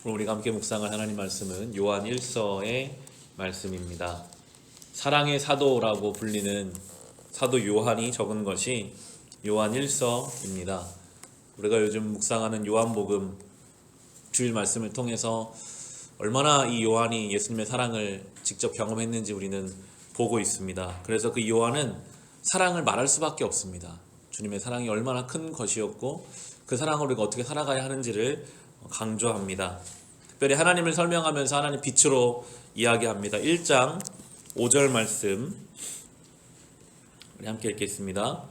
오늘 우리가 함께 묵상할 하나님 말씀은 요한 1서의 말씀입니다. 사랑의 사도라고 불리는 사도 요한이 적은 것이 요한 1서입니다. 우리가 요즘 묵상하는 요한복음 주일 말씀을 통해서 얼마나 이 요한이 예수님의 사랑을 직접 경험했는지 우리는 보고 있습니다. 그래서 그 요한은 사랑을 말할 수밖에 없습니다. 주님의 사랑이 얼마나 큰 것이었고 그 사랑으로 우리가 어떻게 살아가야 하는지를 강조합니다. 특별히 하나님을 설명하면서 하나님 빛으로 이야기합니다. 1장 5절 말씀 우리 함께 읽겠습니다.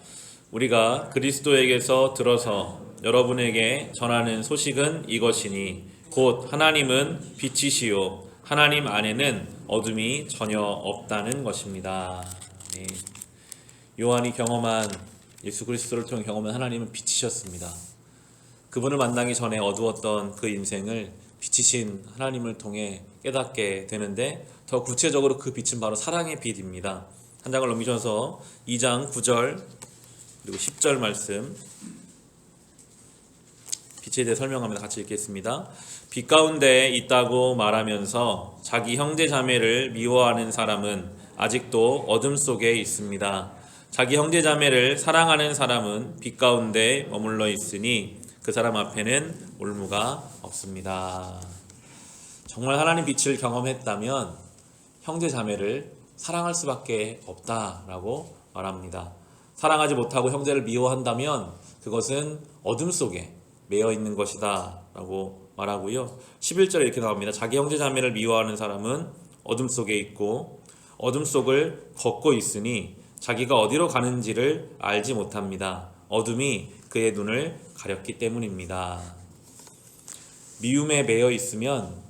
우리가 그리스도에게서 들어서 여러분에게 전하는 소식은 이것이니 곧 하나님은 빛이시요 하나님 안에는 어둠이 전혀 없다는 것입니다. 네. 요한이 경험한 예수 그리스도를 통해 경험한 하나님은 빛이셨습니다. 그분을 만나기 전에 어두웠던 그 인생을 빛이신 하나님을 통해 깨닫게 되는데 더 구체적으로 그 빛은 바로 사랑의 빛입니다. 한 장을 넘기셔서 2장 9절 그리고 10절 말씀 빛에 대해 설명합니다. 같이 읽겠습니다. 빛 가운데 있다고 말하면서 자기 형제 자매를 미워하는 사람은 아직도 어둠 속에 있습니다. 자기 형제 자매를 사랑하는 사람은 빛 가운데 머물러 있으니 그 사람 앞에는 올무가 없습니다. 정말 하나님 빛을 경험했다면 형제 자매를 사랑할 수밖에 없다라고 말합니다. 사랑하지 못하고 형제를 미워한다면 그것은 어둠 속에 매여 있는 것이다 라고 말하고요. 11절에 이렇게 나옵니다. 자기 형제 자매를 미워하는 사람은 어둠 속에 있고 어둠 속을 걷고 있으니 자기가 어디로 가는지를 알지 못합니다. 어둠이 그의 눈을 가렸기 때문입니다. 미움에 매여 있으면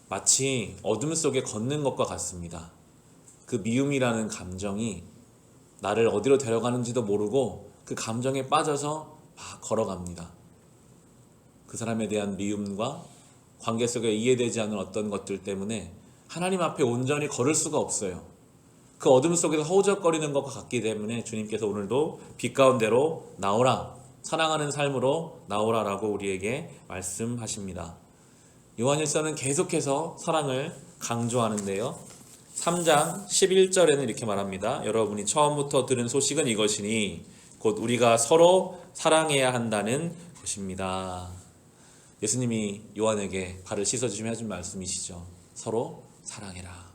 마치 어둠 속에 걷는 것과 같습니다. 그 미움이라는 감정이 나를 어디로 데려가는지도 모르고 그 감정에 빠져서 막 걸어갑니다. 그 사람에 대한 미움과 관계 속에 이해되지 않는 어떤 것들 때문에 하나님 앞에 온전히 걸을 수가 없어요. 그 어둠 속에서 허우적거리는 것과 같기 때문에 주님께서 오늘도 빛 가운데로 나오라, 사랑하는 삶으로 나오라라고 우리에게 말씀하십니다. 요한일서는 계속해서 사랑을 강조하는데요. 3장 11절에는 이렇게 말합니다. 여러분이 처음부터 들은 소식은 이것이니 곧 우리가 서로 사랑해야 한다는 것입니다. 예수님이 요한에게 발을 씻어주시며 하신 말씀이시죠. 서로 사랑해라.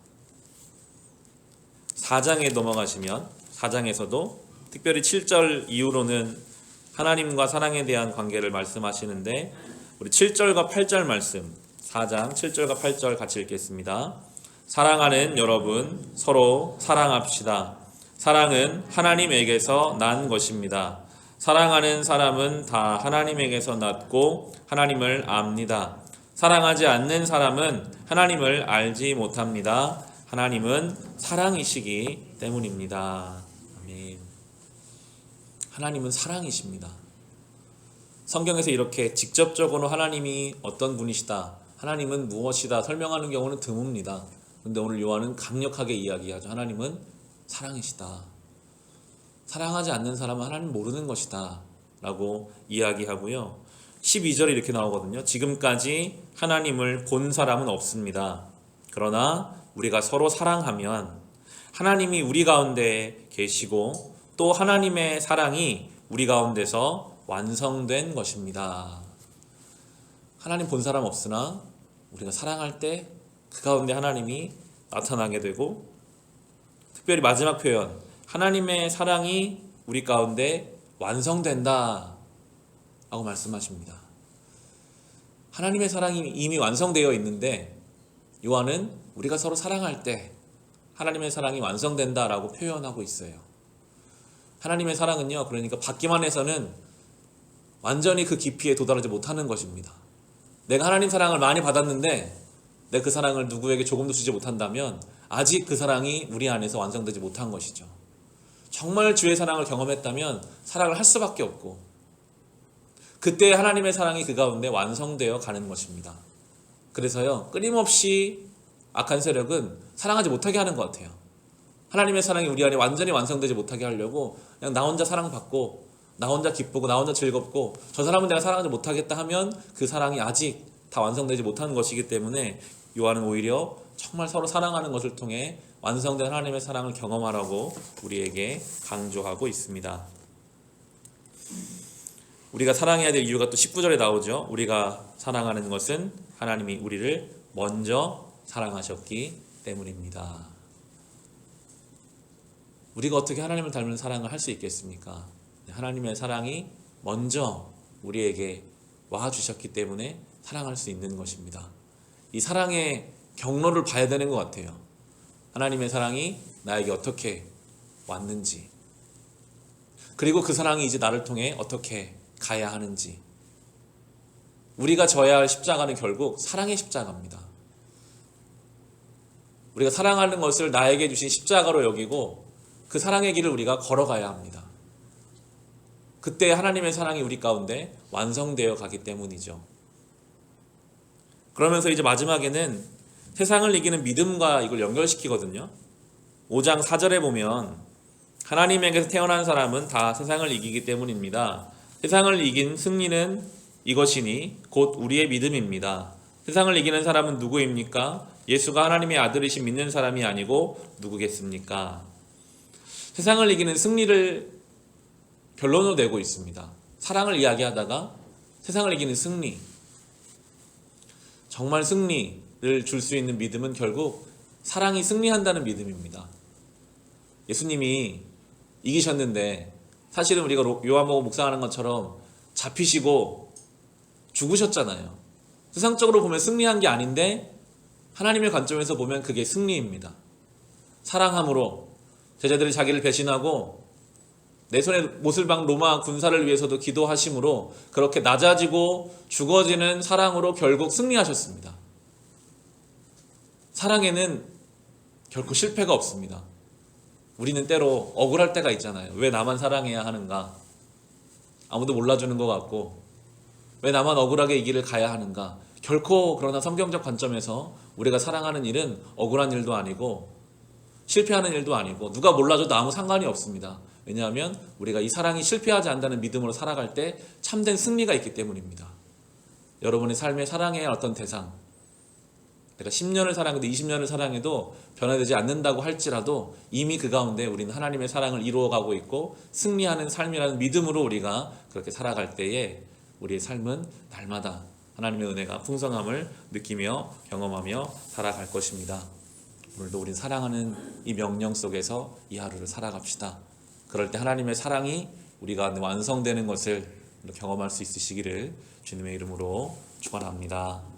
4장에 넘어가시면 4장에서도 특별히 7절 이후로는 하나님과 사랑에 대한 관계를 말씀하시는데 우리 7절과 8절 말씀 4장 7절과 8절 같이 읽겠습니다. 사랑하는 여러분 서로 사랑합시다. 사랑은 하나님에게서 난 것입니다. 사랑하는 사람은 다 하나님에게서 났고 하나님을 압니다. 사랑하지 않는 사람은 하나님을 알지 못합니다. 하나님은 사랑이시기 때문입니다. 아멘. 하나님은 사랑이십니다. 성경에서 이렇게 직접적으로 하나님이 어떤 분이시다, 하나님은 무엇이다 설명하는 경우는 드뭅니다. 그런데 오늘 요한은 강력하게 이야기하죠. 하나님은 사랑이시다. 사랑하지 않는 사람은 하나님 모르는 것이다 라고 이야기하고요. 12절에 이렇게 나오거든요. 지금까지 하나님을 본 사람은 없습니다. 그러나 우리가 서로 사랑하면 하나님이 우리 가운데 계시고 또 하나님의 사랑이 우리 가운데서 완성된 것입니다. 하나님 본 사람 없으나 우리가 사랑할 때 그 가운데 하나님이 나타나게 되고 특별히 마지막 표현 하나님의 사랑이 우리 가운데 완성된다 라고 말씀하십니다. 하나님의 사랑이 이미 완성되어 있는데 요한은 우리가 서로 사랑할 때 하나님의 사랑이 완성된다 라고 표현하고 있어요. 하나님의 사랑은요, 그러니까 받기만 해서는 완전히 그 깊이에 도달하지 못하는 것입니다. 내가 하나님 사랑을 많이 받았는데 내 그 사랑을 누구에게 조금도 주지 못한다면 아직 그 사랑이 우리 안에서 완성되지 못한 것이죠. 정말 주의 사랑을 경험했다면 사랑을 할 수밖에 없고 그때 하나님의 사랑이 그 가운데 완성되어 가는 것입니다. 그래서요, 끊임없이 악한 세력은 사랑하지 못하게 하는 것 같아요. 하나님의 사랑이 우리 안에 완전히 완성되지 못하게 하려고 그냥 나 혼자 사랑받고 나 혼자 기쁘고 나 혼자 즐겁고 저 사람은 내가 사랑하지 못하겠다 하면 그 사랑이 아직 다 완성되지 못한 것이기 때문에 요한은 오히려 정말 서로 사랑하는 것을 통해 완성된 하나님의 사랑을 경험하라고 우리에게 강조하고 있습니다. 우리가 사랑해야 될 이유가 또 19절에 나오죠. 우리가 사랑하는 것은 하나님이 우리를 먼저 사랑하셨기 때문입니다. 우리가 어떻게 하나님을 닮은 사랑을 할 수 있겠습니까? 하나님의 사랑이 먼저 우리에게 와주셨기 때문에 사랑할 수 있는 것입니다. 이 사랑의 경로를 봐야 되는 것 같아요. 하나님의 사랑이 나에게 어떻게 왔는지, 그리고 그 사랑이 이제 나를 통해 어떻게 가야 하는지. 우리가 져야 할 십자가는 결국 사랑의 십자가입니다. 우리가 사랑하는 것을 나에게 주신 십자가로 여기고 그 사랑의 길을 우리가 걸어가야 합니다. 그때 하나님의 사랑이 우리 가운데 완성되어 가기 때문이죠. 그러면서 이제 마지막에는 세상을 이기는 믿음과 이걸 연결시키거든요. 5장 4절에 보면 하나님에게서 태어난 사람은 다 세상을 이기기 때문입니다. 세상을 이긴 승리는 이것이니 곧 우리의 믿음입니다. 세상을 이기는 사람은 누구입니까? 예수가 하나님의 아들이신 믿는 사람이 아니고 누구겠습니까? 세상을 이기는 승리를 결론으로 내고 있습니다. 사랑을 이야기하다가 세상을 이기는 승리, 정말 승리를 줄 수 있는 믿음은 결국 사랑이 승리한다는 믿음입니다. 예수님이 이기셨는데 사실은 우리가 요한복음 묵상하는 것처럼 잡히시고 죽으셨잖아요. 세상적으로 보면 승리한 게 아닌데 하나님의 관점에서 보면 그게 승리입니다. 사랑함으로 제자들이 자기를 배신하고 내 손에 못을 박은 로마 군사를 위해서도 기도하심으로 그렇게 낮아지고 죽어지는 사랑으로 결국 승리하셨습니다. 사랑에는 결코 실패가 없습니다. 우리는 때로 억울할 때가 있잖아요. 왜 나만 사랑해야 하는가? 아무도 몰라주는 것 같고 왜 나만 억울하게 이 길을 가야 하는가? 결코 그러나 성경적 관점에서 우리가 사랑하는 일은 억울한 일도 아니고 실패하는 일도 아니고 누가 몰라줘도 아무 상관이 없습니다. 왜냐하면 우리가 이 사랑이 실패하지 않는다는 믿음으로 살아갈 때 참된 승리가 있기 때문입니다. 여러분의 삶에 사랑해야 할 어떤 대상, 내가 10년을 사랑해도 20년을 사랑해도 변화되지 않는다고 할지라도 이미 그 가운데 우리는 하나님의 사랑을 이루어가고 있고 승리하는 삶이라는 믿음으로 우리가 그렇게 살아갈 때에 우리의 삶은 날마다 하나님의 은혜가 풍성함을 느끼며 경험하며 살아갈 것입니다. 오늘도 우린 사랑하는 이 명령 속에서 이 하루를 살아갑시다. 그럴 때 하나님의 사랑이 우리가 완성되는 것을 경험할 수 있으시기를 주님의 이름으로 축원합니다.